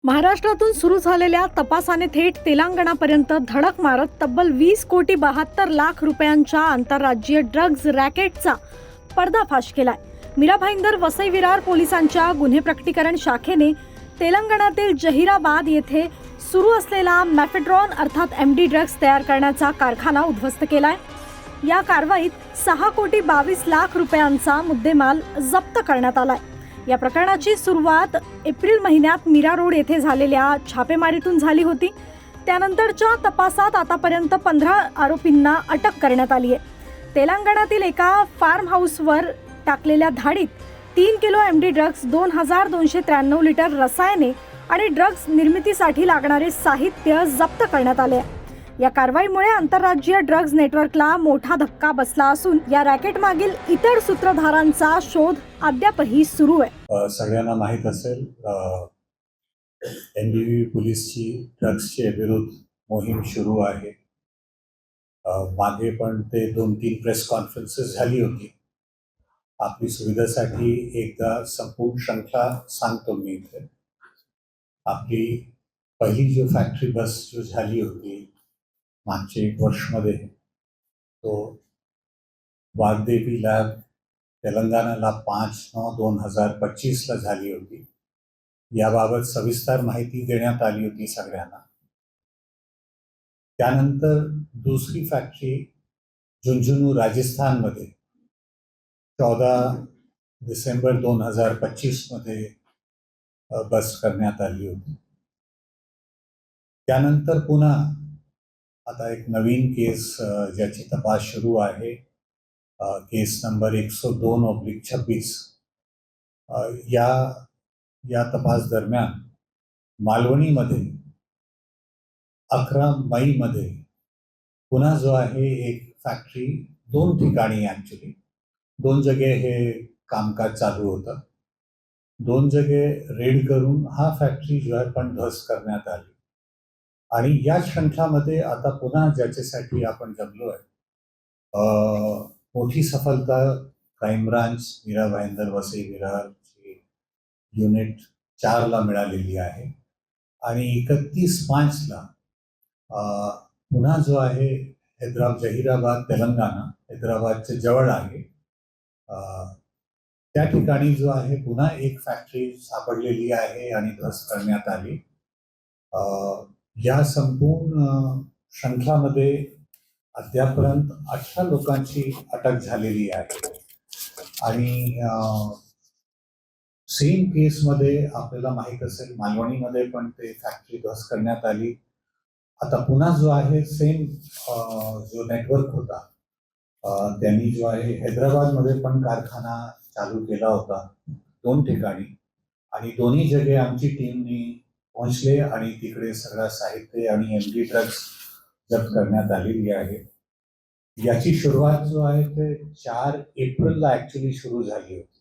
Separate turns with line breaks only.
महाराष्ट्रातून सुरू झालेल्या तपासाने थेट तेलंगणापर्यंत धडक मारत तब्बल 20,72,00,000 रुपयांच्या आंतरराज्यीय ड्रग्ज रॅकेटचा पर्दाफाश केलाय. मीरा भाईंदर वसई विरार पोलिसांच्या गुन्हे प्रकटीकरण शाखेने तेलंगणातील जहिराबाद येथे सुरू असलेला मॅफेड्रॉन अर्थात MD ड्रग्ज तयार करण्याचा कारखाना उद्ध्वस्त केलाय. या कारवाईत 6,22,00,000 रुपयांचा मुद्देमाल जप्त करण्यात आलाय. या प्रकरणाची सुरुवात एप्रिल महिन्यात मीरा रोड येथे झालेल्या छापेमारीतून झाली होती. त्यानंतरच्या तपासात आतापर्यंत 15 आरोपींना अटक करण्यात आली आहे. तेलंगणातील एका फार्म हाऊसवर टाकलेल्या धाडीत 3 किलो MD ड्रग्ज, 2,293 लिटर रसायने आणि ड्रग्ज निर्मितीसाठी लागणारे साहित्य जप्त करण्यात आले. या कारवाईमुळे आंतरराज्यीय ड्रग्ज नेटवर्कला मोठा धक्का बसला असून या रॅकेट मागील इतर सूत्रधारांचा शोध अद्यापही सुरू आहे.
सगळ्यांना माहीत असेल, NDV पोलीसची ड्रग्सचे विरुद्ध मोहीम सुरू आहे. मागे पण ते 2-3 प्रेस कॉन्फरन्सेस झाली होती. आपली सुविधेसाठी एकदा संपूर्ण श्रृंखला सांगतो मी इथे. आपली पहिली जो फॅक्टरी बस जो झाली होती मागच्या 1 वर्षमध्ये, तो वाग्देवी लॅब तेलंगणाला 5/9/2025 झाली होती. याबाबत सविस्तर माहिती देण्यात आली होती सगळ्यांना. त्यानंतर दुसरी फॅक्टरी झुंझुनू राजस्थानमध्ये 14 डिसेंबर 2025 मध्ये बस करण्यात आली होती. त्यानंतर पुन्हा आता एक नवीन केस ज्याची तपास सुरू आहे, केस नंबर 102/26. या तपास दरम्यान मालवणीमध्ये 11 मईमध्ये पुन्हा जो आहे एक फॅक्टरी 2 ठिकाणी, ॲक्च्युली 2 जागे हे कामकाज चालू होतं. 2 जागे रेड करून हा फॅक्टरी जो आहे पण ध्वस्त करण्यात आली. आणि या श्रृंखलामध्ये आता पुन्हा ज्याच्यासाठी आपण जमलो आहे, मोठी सफलता क्राईम ब्रांच मीरा भाईंदर वसई विरारची युनिट 4ला मिळालेली आहे. आणि 31/5ला पुन्हा जो आहे जहिराबाद तेलंगणा, हैदराबादच्या जवळ आहे, त्या ठिकाणी जो आहे पुन्हा एक फॅक्टरी सापडलेली आहे आणि ध्वस्त करण्यात आली. या संपूर्ण श्रृंखलामध्ये अद्यापर्यंत 18 लोकांची अटक झालेली आहे. आणि सेम केसमध्ये आपल्याला माहीत असेल, मालवणीमध्ये पण ते फॅक्टरी ध्वस्त करण्यात आली. आता पुन्हा जो आहे सेम जो नेटवर्क होता, त्यांनी जो आहे हैदराबादमध्ये पण कारखाना चालू केला होता 2 ठिकाणी. आणि दोन्ही जागे आमची टीमनी पोहोचले आणि तिकडे सगळं साहित्य आणि MD ड्रग्ज जप्त करण्यात आलेली आहे. याची सुरुवात जो आहे ते 4 एप्रिलला ॲक्च्युली सुरू झाली होती.